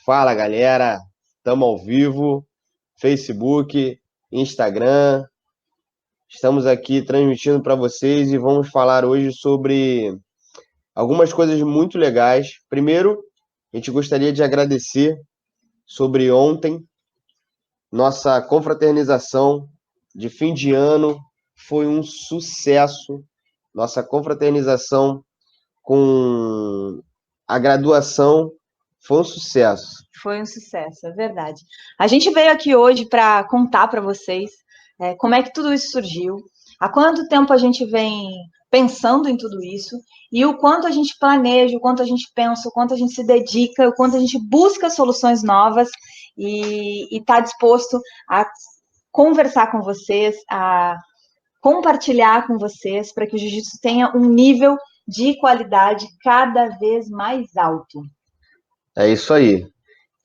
Fala, galera. Estamos ao vivo, Facebook, Instagram. Estamos aqui transmitindo para vocês e vamos falar hoje sobre algumas coisas muito legais. Primeiro, a gente gostaria de agradecer sobre ontem, nossa confraternização de fim de ano foi um sucesso. Nossa confraternização com a graduação foi um sucesso. Foi um sucesso, é verdade. A gente veio aqui hoje para contar para vocês como é que tudo isso surgiu, há quanto tempo a gente vem pensando em tudo isso e o quanto a gente planeja, o quanto a gente pensa, o quanto a gente se dedica, o quanto a gente busca soluções novas e está disposto a conversar com vocês, a compartilhar com vocês para que o jiu-jitsu tenha um nível de qualidade cada vez mais alto. É isso aí.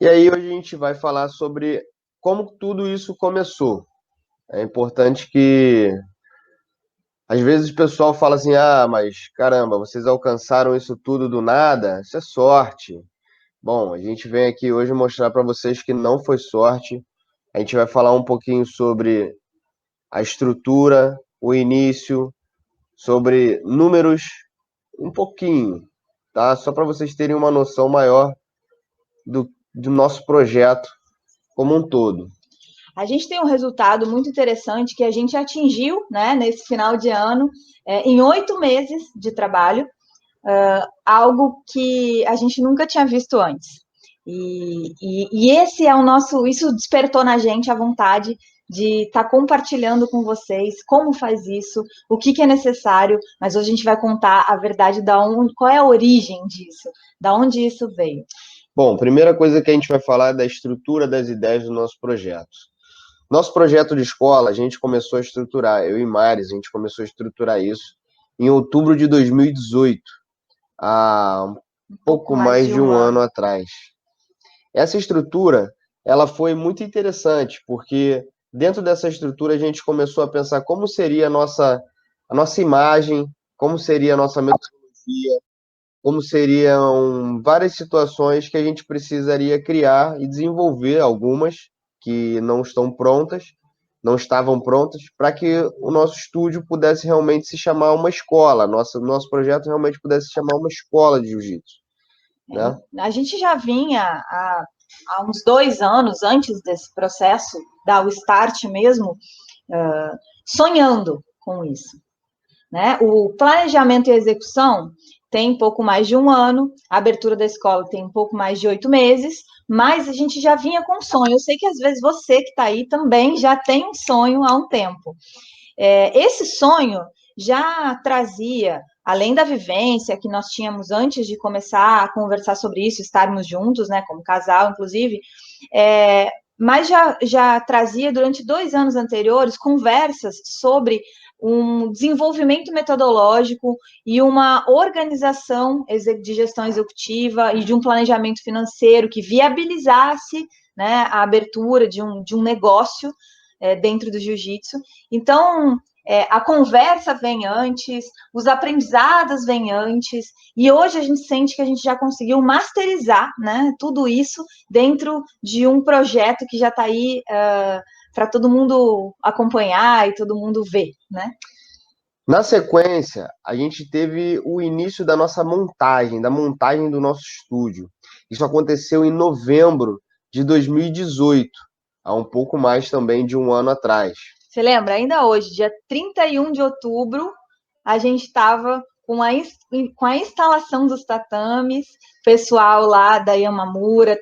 E aí hoje a gente vai falar sobre como tudo isso começou. É importante que às vezes o pessoal fala assim: "Ah, mas caramba, vocês alcançaram isso tudo do nada? Isso é sorte". Bom, a gente vem aqui hoje mostrar para vocês que não foi sorte. A gente vai falar um pouquinho sobre a estrutura, o início, sobre números, um pouquinho, tá? Só para vocês terem uma noção maior do nosso projeto como um todo. A gente tem um resultado muito interessante que a gente atingiu, né, nesse final de ano, em 8 meses de trabalho, algo que a gente nunca tinha visto antes. E esse é o nosso, isso despertou na gente a vontade de estar compartilhando com vocês como faz isso, o que é necessário, mas hoje a gente vai contar a verdade qual é a origem disso, da onde isso veio. Bom, primeira coisa que a gente vai falar é da estrutura das ideias do nosso projeto. Nosso projeto de escola, a gente começou a estruturar, eu e Maris, a gente começou a estruturar isso em outubro de 2018, há um pouco mais de um ano atrás. Essa estrutura, ela foi muito interessante, porque dentro dessa estrutura a gente começou a pensar como seria a nossa imagem, como seria a nossa metodologia, como seriam várias situações que a gente precisaria criar e desenvolver, algumas que não estão prontas, não estavam prontas, para que o nosso estúdio pudesse realmente se chamar uma escola, nosso projeto realmente pudesse se chamar uma escola de jiu-jitsu. Né? A gente já vinha há uns 2 anos, antes desse processo, dar o start mesmo, sonhando com isso. Né? O planejamento e execução tem pouco mais de um ano, a abertura da escola tem um pouco mais de 8 meses, mas a gente já vinha com sonho. Eu sei que às vezes você que está aí também já tem um sonho há um tempo. Esse sonho já trazia, além da vivência que nós tínhamos antes de começar a conversar sobre isso, estarmos juntos, né, como casal, inclusive, mas já trazia, durante 2 anos anteriores, conversas sobre um desenvolvimento metodológico e uma organização de gestão executiva e de um planejamento financeiro que viabilizasse, né, a abertura de um negócio dentro do jiu-jitsu. Então, a conversa vem antes, os aprendizados vêm antes, e hoje a gente sente que a gente já conseguiu masterizar, né, tudo isso dentro de um projeto que já está aí para todo mundo acompanhar e todo mundo ver, né? Na sequência, a gente teve o início da nossa montagem, da montagem do nosso estúdio. Isso aconteceu em novembro de 2018, há um pouco mais também de um ano atrás. Você lembra? Ainda hoje, dia 31 de outubro, a gente estava com a instalação dos tatames, pessoal lá da Yamamura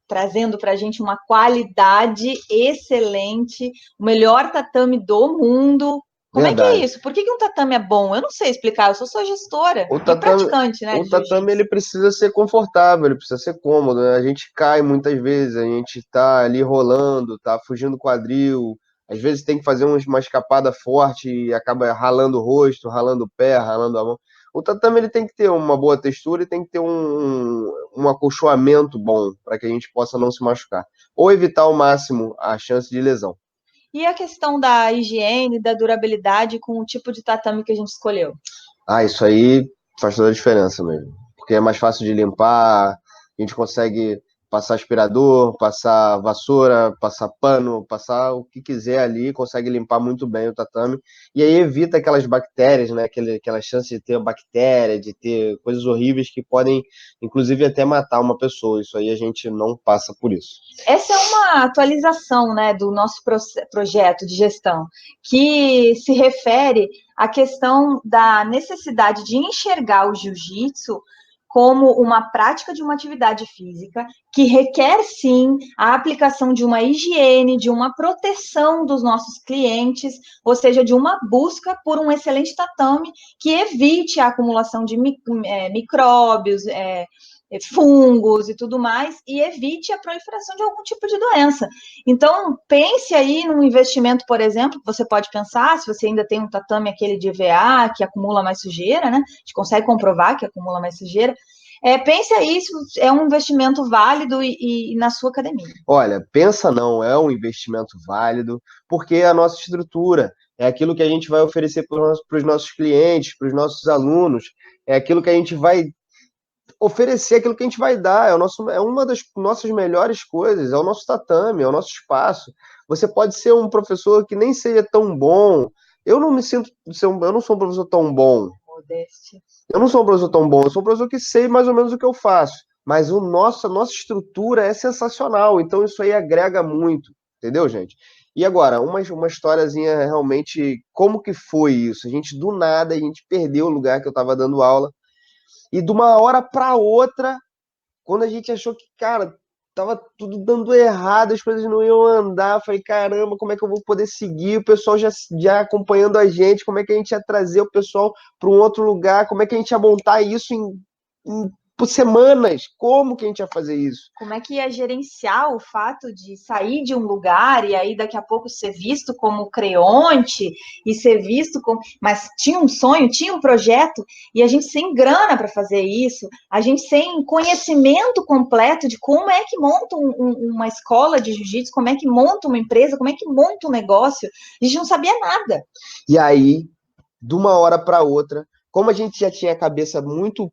trazendo para a gente uma qualidade excelente, o melhor tatame do mundo. Como é que é isso? Por que um tatame é bom? Eu não sei explicar, eu sou gestora e praticante, né? O tatame ele precisa ser confortável, ele precisa ser cômodo, né? A gente cai muitas vezes, a gente tá ali rolando, tá fugindo do quadril, às vezes tem que fazer uma escapada forte e acaba ralando o rosto, ralando o pé, ralando a mão. O tatame ele tem que ter uma boa textura e tem que ter um acolchoamento bom para que a gente possa não se machucar ou evitar ao máximo a chance de lesão. E a questão da higiene, da durabilidade com o tipo de tatame que a gente escolheu? Ah, isso aí faz toda a diferença mesmo. Porque é mais fácil de limpar, a gente consegue passar aspirador, passar vassoura, passar pano, passar o que quiser ali, consegue limpar muito bem o tatame, e aí evita aquelas bactérias, né? Aquela chance de ter bactéria, de ter coisas horríveis que podem, inclusive, até matar uma pessoa. Isso aí a gente não passa por isso. Essa é uma atualização, né, do nosso projeto de gestão, que se refere à questão da necessidade de enxergar o jiu-jitsu como uma prática de uma atividade física que requer, sim, a aplicação de uma higiene, de uma proteção dos nossos clientes, ou seja, de uma busca por um excelente tatame que evite a acumulação de micróbios, fungos e tudo mais, e evite a proliferação de algum tipo de doença. Então, pense aí num investimento, por exemplo, que você pode pensar, se você ainda tem um tatame aquele de EVA, que acumula mais sujeira, né? A gente consegue comprovar que acumula mais sujeira. Pense aí se é um investimento válido e na sua academia. Olha, pensa não, é um investimento válido, porque é a nossa estrutura, é aquilo que a gente vai oferecer para os nossos clientes, para os nossos alunos, é aquilo que a gente vai oferecer, aquilo que a gente vai dar, é uma das nossas melhores coisas, é o nosso tatame, é o nosso espaço. Você pode ser um professor que nem seja tão bom. Eu não me sinto, eu não sou um professor tão bom. Modéstia. Eu não sou um professor tão bom, eu sou um professor que sei mais ou menos o que eu faço. Mas a nossa estrutura é sensacional, então isso aí agrega muito, entendeu, gente? E agora, uma historiazinha realmente, como que foi isso? A gente, do nada, a gente perdeu o lugar que eu estava dando aula, e de uma hora para outra, quando a gente achou que, cara, tava tudo dando errado, as coisas não iam andar, eu falei, caramba, como é que eu vou poder seguir? O pessoal já acompanhando a gente, como é que a gente ia trazer o pessoal para um outro lugar? Como é que a gente ia montar isso por semanas? Como que a gente ia fazer isso? Como é que ia gerenciar o fato de sair de um lugar e aí daqui a pouco ser visto como creonte e ser visto como... Mas tinha um sonho, tinha um projeto e a gente sem grana para fazer isso, a gente sem conhecimento completo de como é que monta uma escola de jiu-jitsu, como é que monta uma empresa, como é que monta um negócio, a gente não sabia nada. E aí, de uma hora para outra, como a gente já tinha a cabeça muito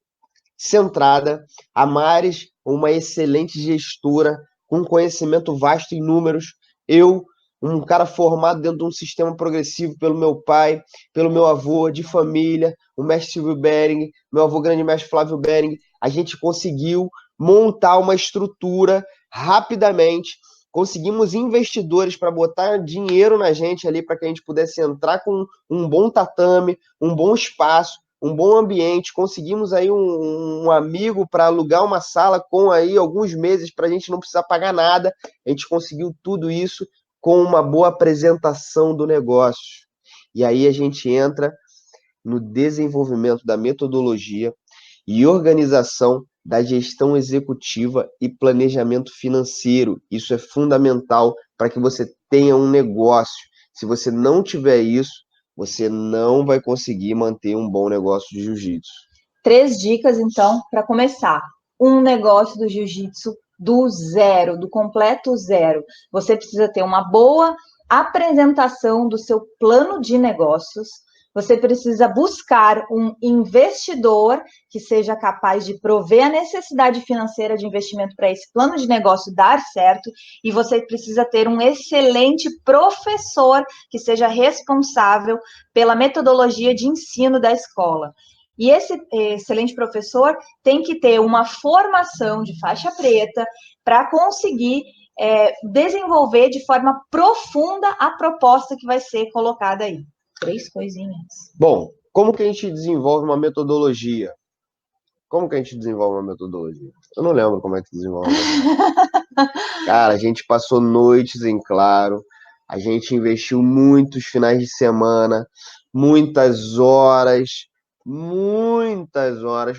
centrada, a Maris, uma excelente gestora, com conhecimento vasto em números, eu, um cara formado dentro de um sistema progressivo pelo meu pai, pelo meu avô, de família, o mestre Silvio Bering, meu avô grande mestre Flávio Bering, a gente conseguiu montar uma estrutura rapidamente, conseguimos investidores para botar dinheiro na gente ali, para que a gente pudesse entrar com um bom tatame, um bom espaço, um bom ambiente, conseguimos aí um amigo para alugar uma sala com aí alguns meses para a gente não precisar pagar nada. A gente conseguiu tudo isso com uma boa apresentação do negócio. E aí a gente entra no desenvolvimento da metodologia e organização da gestão executiva e planejamento financeiro. Isso é fundamental para que você tenha um negócio. Se você não tiver isso, você não vai conseguir manter um bom negócio de jiu-jitsu. 3 dicas, então, para começar. Um negócio do jiu-jitsu do zero, do completo zero. Você precisa ter uma boa apresentação do seu plano de negócios. Você precisa buscar um investidor que seja capaz de prover a necessidade financeira de investimento para esse plano de negócio dar certo. E você precisa ter um excelente professor que seja responsável pela metodologia de ensino da escola. E esse excelente professor tem que ter uma formação de faixa preta para conseguir desenvolver de forma profunda a proposta que vai ser colocada aí. 3 coisinhas. Bom, como que a gente desenvolve uma metodologia? Como que a gente desenvolve uma metodologia? Eu não lembro como é que desenvolve uma metodologia. Cara, a gente passou noites em claro, a gente investiu muitos finais de semana, muitas horas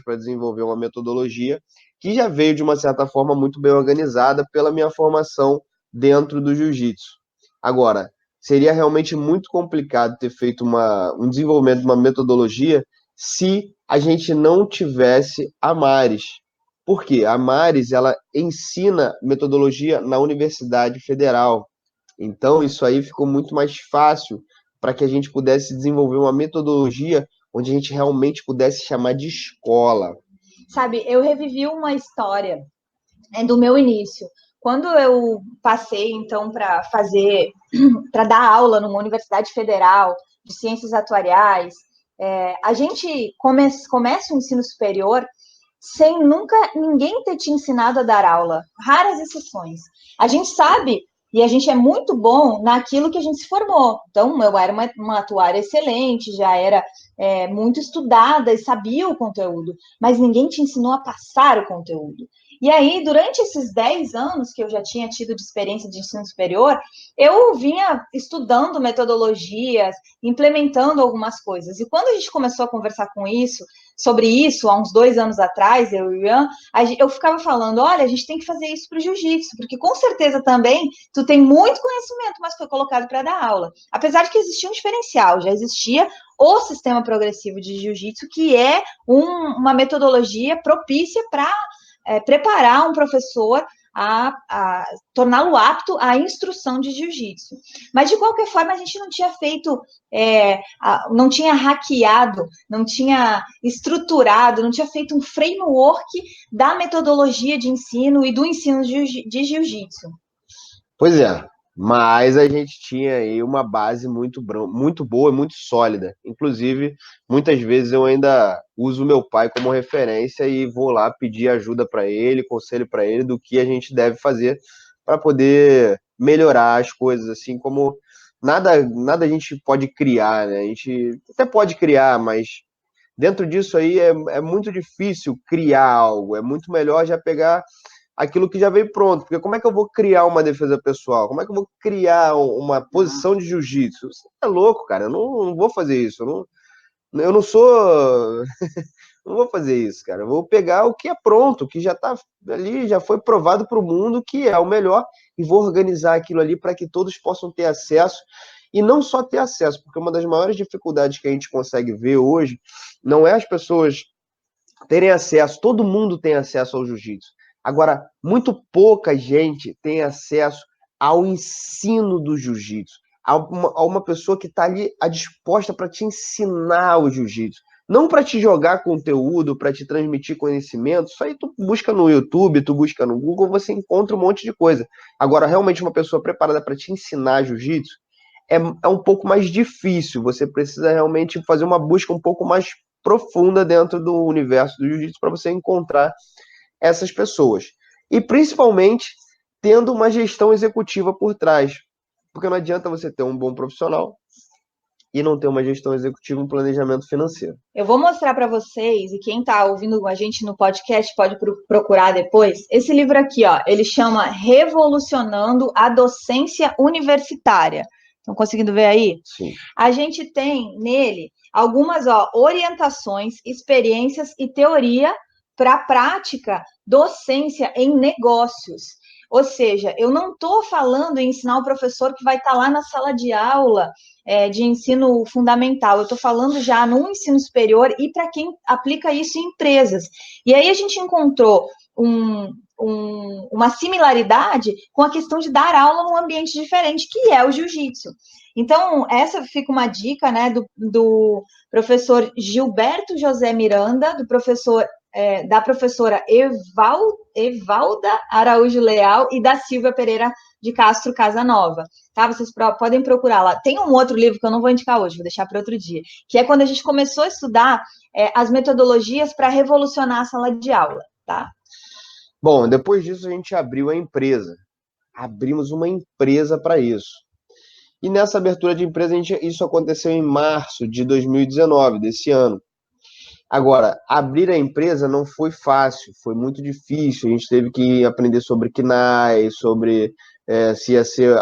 para desenvolver uma metodologia que já veio de uma certa forma muito bem organizada pela minha formação dentro do jiu-jitsu. Agora, seria realmente muito complicado ter feito um desenvolvimento de uma metodologia se a gente não tivesse a Maris. Por quê? A Maris, ela ensina metodologia na Universidade Federal. Então, isso aí ficou muito mais fácil para que a gente pudesse desenvolver uma metodologia onde a gente realmente pudesse chamar de escola. Sabe, eu revivi uma história do meu início. Quando eu passei, então, para dar aula numa universidade federal de ciências atuariais, a gente começa o ensino superior sem nunca ninguém ter te ensinado a dar aula. Raras exceções. A gente sabe e a gente é muito bom naquilo que a gente se formou. Então, eu era uma atuária excelente, já era muito estudada e sabia o conteúdo, mas ninguém te ensinou a passar o conteúdo. E aí, durante esses 10 anos que eu já tinha tido de experiência de ensino superior, eu vinha estudando metodologias, implementando algumas coisas. E quando a gente começou a conversar sobre isso, há uns 2 anos atrás, eu e o Ian, eu ficava falando, olha, a gente tem que fazer isso para o jiu-jitsu, porque com certeza também tu tem muito conhecimento, mas foi colocado para dar aula. Apesar de que existia um diferencial, já existia o sistema progressivo de jiu-jitsu, que é uma metodologia propícia para preparar um professor a torná-lo apto à instrução de jiu-jitsu. Mas, de qualquer forma, a gente não tinha feito, não tinha hackeado, não tinha estruturado, não tinha feito um framework da metodologia de ensino e do ensino de jiu-jitsu. Pois é, mas a gente tinha aí uma base muito boa e muito sólida. Inclusive, muitas vezes eu ainda uso meu pai como referência e vou lá pedir ajuda para ele, conselho para ele do que a gente deve fazer para poder melhorar as coisas, assim como nada a gente pode criar, né? A gente até pode criar, mas dentro disso aí é muito difícil criar algo. É muito melhor já pegar aquilo que já veio pronto. Porque como é que eu vou criar uma defesa pessoal? Como é que eu vou criar uma posição de jiu-jitsu? Você é louco, cara. Eu não vou fazer isso. Eu não sou. Não vou fazer isso, cara. Eu vou pegar o que é pronto, o que já está ali, já foi provado para o mundo que é o melhor, e vou organizar aquilo ali para que todos possam ter acesso. E não só ter acesso, porque uma das maiores dificuldades que a gente consegue ver hoje não é as pessoas terem acesso, todo mundo tem acesso ao jiu-jitsu. Agora, muito pouca gente tem acesso ao ensino do jiu-jitsu, a uma pessoa que está ali disposta para te ensinar o jiu-jitsu. Não para te jogar conteúdo, para te transmitir conhecimento. Isso aí tu busca no YouTube, tu busca no Google, você encontra um monte de coisa. Agora, realmente, uma pessoa preparada para te ensinar jiu-jitsu é um pouco mais difícil. Você precisa realmente fazer uma busca um pouco mais profunda dentro do universo do jiu-jitsu para você encontrar essas pessoas. E principalmente tendo uma gestão executiva por trás. Porque não adianta você ter um bom profissional e não ter uma gestão executiva e um planejamento financeiro. Eu vou mostrar para vocês, e quem está ouvindo a gente no podcast pode procurar depois, esse livro aqui, ó, ele chama Revolucionando a Docência Universitária. Estão conseguindo ver aí? Sim. A gente tem nele algumas orientações, experiências e teoria para a prática docência em negócios. Ou seja, eu não estou falando em ensinar o professor que vai estar lá na sala de aula de ensino fundamental, eu estou falando já no ensino superior e para quem aplica isso em empresas. E aí a gente encontrou uma similaridade com a questão de dar aula num ambiente diferente, que é o jiu-jitsu. Então, essa fica uma dica, né, do professor Gilberto José Miranda, da professora Evalda Araújo Leal e da Silvia Pereira de Castro Casanova. Tá? Vocês podem procurar lá. Tem um outro livro que eu não vou indicar hoje, vou deixar para outro dia, que é quando a gente começou a estudar as metodologias para revolucionar a sala de aula. Tá? Bom, depois disso a gente abriu a empresa. Abrimos uma empresa para isso. E nessa abertura de empresa, isso aconteceu em março de 2019, desse ano. Agora, abrir a empresa não foi fácil, foi muito difícil. A gente teve que aprender sobre KNAI, sobre se ia ser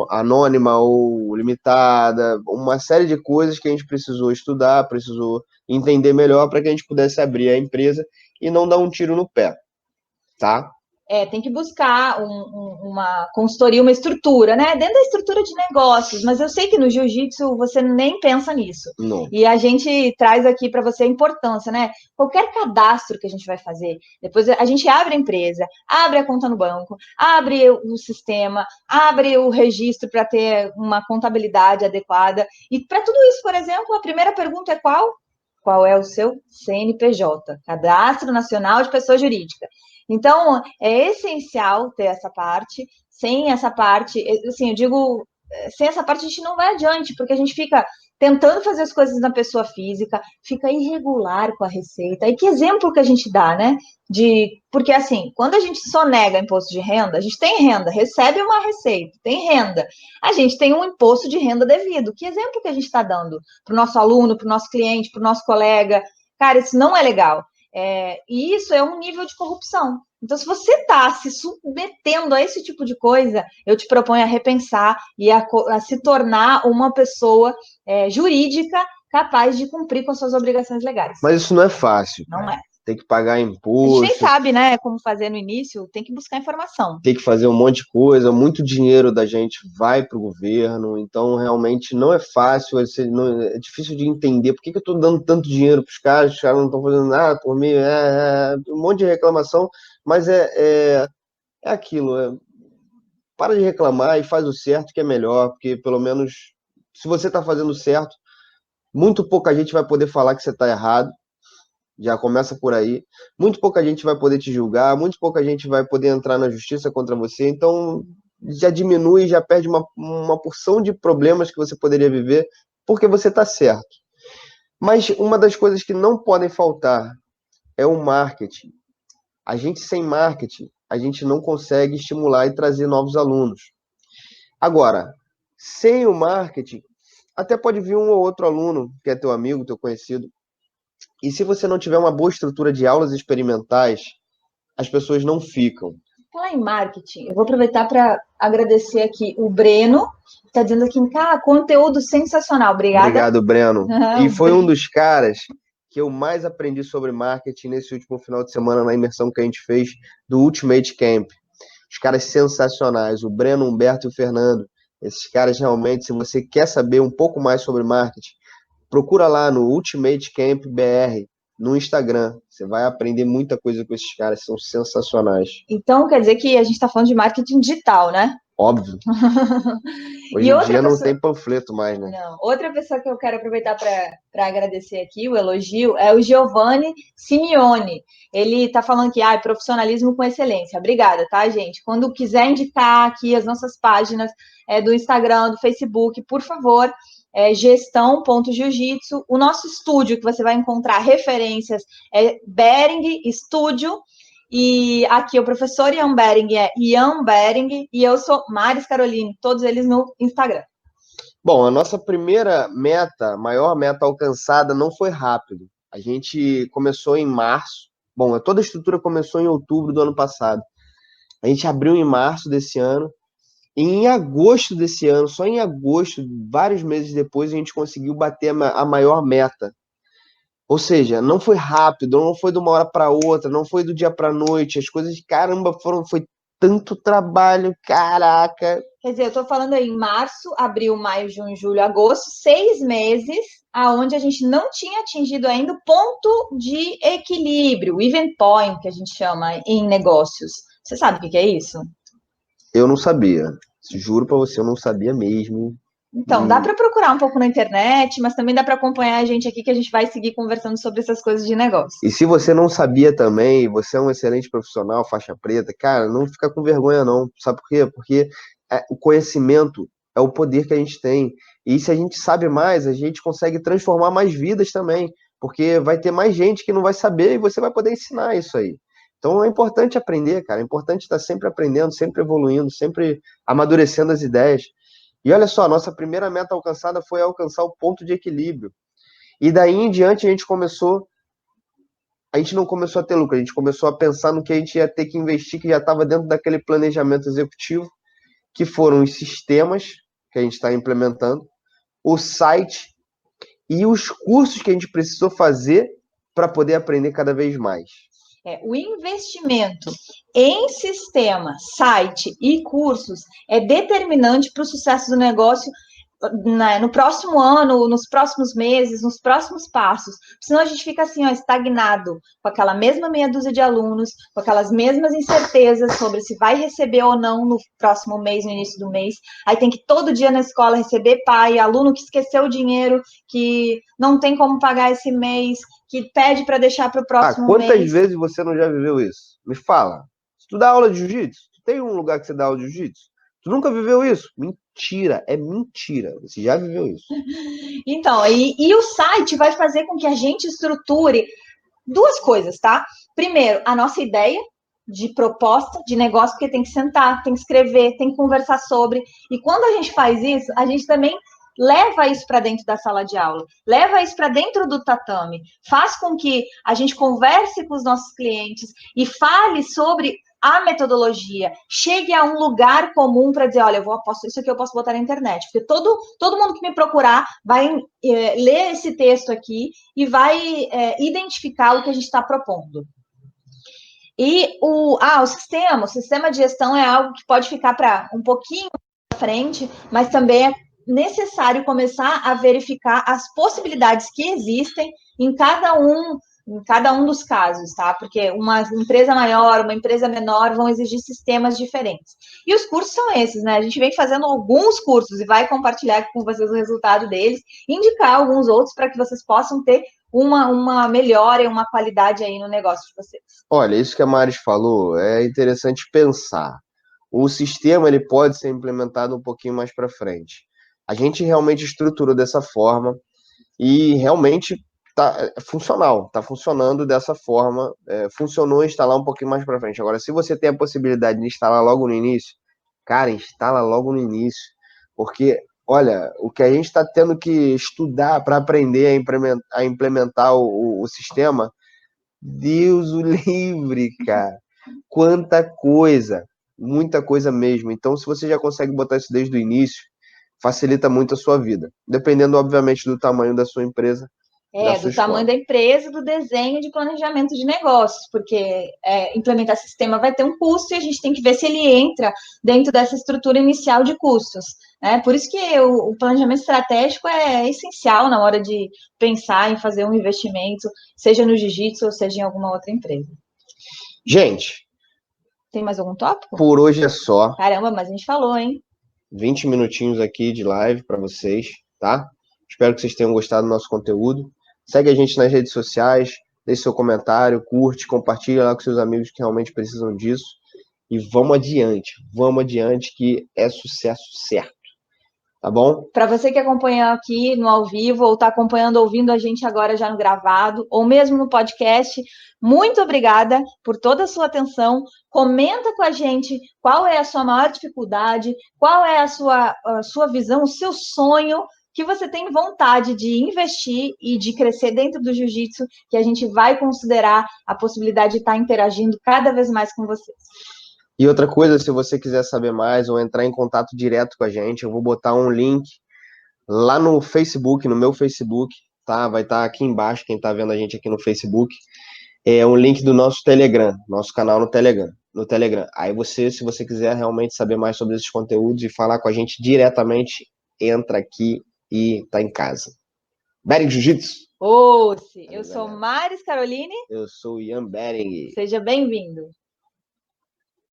anônima ou limitada, uma série de coisas que a gente precisou estudar, precisou entender melhor para que a gente pudesse abrir a empresa e não dar um tiro no pé, tá? Tem que buscar uma consultoria, uma estrutura, né? Dentro da estrutura de negócios, mas eu sei que no jiu-jitsu você nem pensa nisso. Não. E a gente traz aqui para você a importância, né? Qualquer cadastro que a gente vai fazer, depois a gente abre a empresa, abre a conta no banco, abre o sistema, abre o registro para ter uma contabilidade adequada. E para tudo isso, por exemplo, a primeira pergunta é qual? Qual é o seu CNPJ? Cadastro Nacional de Pessoa Jurídica. Então, é essencial ter essa parte. Sem essa parte, assim, eu digo, sem essa parte a gente não vai adiante, porque a gente fica tentando fazer as coisas na pessoa física, fica irregular com a receita. E que exemplo que a gente dá, né? Porque assim, quando a gente só nega imposto de renda, a gente tem renda, recebe uma receita, tem renda. A gente tem um imposto de renda devido. Que exemplo que a gente está dando para o nosso aluno, para o nosso cliente, para o nosso colega? Cara, isso não é legal. E isso é um nível de corrupção. Então, se você está se submetendo a esse tipo de coisa, eu te proponho a repensar e a se tornar uma pessoa jurídica capaz de cumprir com as suas obrigações legais. Mas isso não é fácil. Não é. Tem que pagar imposto. A gente nem sabe, né, como fazer no início, tem que buscar informação. Tem que fazer um monte de coisa, muito dinheiro da gente vai para o governo, então realmente não é fácil, é difícil de entender por que eu estou dando tanto dinheiro para os caras não estão fazendo nada por mim, um monte de reclamação, mas é aquilo, para de reclamar e faz o certo que é melhor, porque pelo menos se você está fazendo certo, muito pouca gente vai poder falar que você está errado. Já começa por aí. Muito pouca gente vai poder te julgar, muito pouca gente vai poder entrar na justiça contra você. Então, já diminui, já perde uma porção de problemas que você poderia viver, porque você está certo. Mas uma das coisas que não podem faltar é o marketing. A gente sem marketing, a gente não consegue estimular e trazer novos alunos. Agora, sem o marketing, até pode vir um ou outro aluno que é teu amigo, teu conhecido. E se você não tiver uma boa estrutura de aulas experimentais, as pessoas não ficam. Falar em marketing, eu vou aproveitar para agradecer aqui o Breno, que está dizendo aqui, conteúdo sensacional. Obrigada. Obrigado, Breno. E foi um dos caras que eu mais aprendi sobre marketing nesse último final de semana na imersão que a gente fez do Ultimate Camp. Os caras sensacionais, o Breno, o Humberto e o Fernando. Esses caras realmente, se você quer saber um pouco mais sobre marketing, procura lá no Ultimate Camp BR, no Instagram. Você vai aprender muita coisa com esses caras, são sensacionais. Então, quer dizer que a gente está falando de marketing digital, né? Óbvio. Hoje em dia não tem panfleto mais, né? Não. Outra pessoa que eu quero aproveitar para agradecer aqui, o elogio, é o Giovanni Simeone. Ele está falando que profissionalismo com excelência. Obrigada, tá, gente? Quando quiser indicar aqui as nossas páginas do Instagram, do Facebook, por favor, gestão.jiu-jitsu. O nosso estúdio, que você vai encontrar referências, é Bering Studio. E aqui o professor Ian Bering é Ian Bering e eu sou Maris Caroline, todos eles no Instagram. Bom, a nossa primeira meta, maior meta alcançada, não foi rápido. A gente começou em março. Bom, toda a estrutura começou em outubro do ano passado. A gente abriu em março desse ano. E em agosto desse ano, só em agosto, vários meses depois, a gente conseguiu bater a maior meta. Ou seja, não foi rápido, não foi de uma hora para outra, não foi do dia para a noite. As coisas, caramba, foi tanto trabalho, caraca. Quer dizer, eu estou falando aí em março, abril, maio, junho, julho, agosto, 6 meses, aonde a gente não tinha atingido ainda o ponto de equilíbrio, o event point, que a gente chama em negócios. Você sabe o que é isso? Eu não sabia. Juro para você, eu não sabia mesmo. Então, dá para procurar um pouco na internet, mas também dá para acompanhar a gente aqui, que a gente vai seguir conversando sobre essas coisas de negócio. E se você não sabia também, você é um excelente profissional, faixa preta, cara, não fica com vergonha não. Sabe por quê? Porque o conhecimento é o poder que a gente tem. E se a gente sabe mais, a gente consegue transformar mais vidas também. Porque vai ter mais gente que não vai saber e você vai poder ensinar isso aí. Então é importante aprender, cara. É importante estar sempre aprendendo, sempre evoluindo, sempre amadurecendo as ideias. E olha só, a nossa primeira meta alcançada foi alcançar o ponto de equilíbrio. E daí em diante a gente não começou a ter lucro, a gente começou a pensar no que a gente ia ter que investir, que já estava dentro daquele planejamento executivo, que foram os sistemas que a gente está implementando, o site e os cursos que a gente precisou fazer para poder aprender cada vez mais. O investimento em sistema, site e cursos é determinante para o sucesso do negócio, no próximo ano, nos próximos meses, nos próximos passos. Senão a gente fica assim, ó, estagnado, com aquela mesma meia dúzia de alunos, com aquelas mesmas incertezas sobre se vai receber ou não no próximo mês, no início do mês. Aí tem que todo dia na escola receber pai, aluno que esqueceu o dinheiro, que não tem como pagar esse mês, que pede para deixar para o próximo quantas mês. vezes você não já viveu isso? Me fala. Se tu dá aula de jiu-jitsu, tu tem um lugar que você dá aula de jiu-jitsu? Tu nunca viveu isso? Mentira, é mentira. Você já viveu isso. Então, e o site vai fazer com que a gente estruture duas coisas, tá? Primeiro, a nossa ideia de proposta de negócio, porque tem que sentar, tem que escrever, tem que conversar sobre. E quando a gente faz isso, a gente também leva isso para dentro da sala de aula, leva isso para dentro do tatame, faz com que a gente converse com os nossos clientes e fale sobre a metodologia, chegue a um lugar comum para dizer, olha, isso aqui eu posso botar na internet, porque todo mundo que me procurar vai ler esse texto aqui e vai identificar o que a gente está propondo. E o sistema de gestão é algo que pode ficar para um pouquinho à frente, mas também é necessário começar a verificar as possibilidades que existem em cada um dos casos, tá? Porque uma empresa maior, uma empresa menor vão exigir sistemas diferentes. E os cursos são esses, né? A gente vem fazendo alguns cursos e vai compartilhar com vocês o resultado deles, indicar alguns outros para que vocês possam ter uma melhora e uma qualidade aí no negócio de vocês. Olha, isso que a Maris falou é interessante pensar. O sistema ele pode ser implementado um pouquinho mais para frente. A gente realmente estruturou dessa forma e realmente está funcional, está funcionando dessa forma. Funcionou instalar um pouquinho mais para frente. Agora, se você tem a possibilidade de instalar logo no início, cara, instala logo no início, porque olha, o que a gente está tendo que estudar para aprender a implementar o sistema, Deus o livre, cara. Quanta coisa, muita coisa mesmo. Então, se você já consegue botar isso desde o início, facilita muito a sua vida. Dependendo, obviamente, do tamanho da sua empresa, da sua Do tamanho escola. da empresa, do desenho de planejamento de negócios, porque implementar sistema vai ter um custo e a gente tem que ver se ele entra dentro dessa estrutura inicial de custos. Né? Por isso que o planejamento estratégico é essencial na hora de pensar em fazer um investimento, seja no jiu-jitsu ou seja em alguma outra empresa. Gente, tem mais algum tópico? Por hoje é só. Caramba, mas a gente falou, hein? 20 minutinhos aqui de live para vocês, tá? Espero que vocês tenham gostado do nosso conteúdo. Segue a gente nas redes sociais, deixe seu comentário, curte, compartilha lá com seus amigos que realmente precisam disso. E vamos adiante que é sucesso certo. Tá bom? Para você que acompanha aqui no ao vivo, ou está acompanhando, ouvindo a gente agora já no gravado, ou mesmo no podcast, muito obrigada por toda a sua atenção. Comenta com a gente qual é a sua maior dificuldade, qual é a sua visão, o seu sonho que você tem vontade de investir e de crescer dentro do jiu-jitsu, que a gente vai considerar a possibilidade de estar interagindo cada vez mais com vocês. E outra coisa, se você quiser saber mais ou entrar em contato direto com a gente, eu vou botar um link lá no Facebook, no meu Facebook, tá? Vai estar aqui embaixo, quem está vendo a gente aqui no Facebook, é um link do nosso Telegram, nosso canal no Telegram. Aí você, se você quiser realmente saber mais sobre esses conteúdos e falar com a gente diretamente, entra aqui e tá em casa. Bering Jiu-Jitsu. Eu sou Maris Caroline. Eu sou Ian Bering. Seja bem-vindo.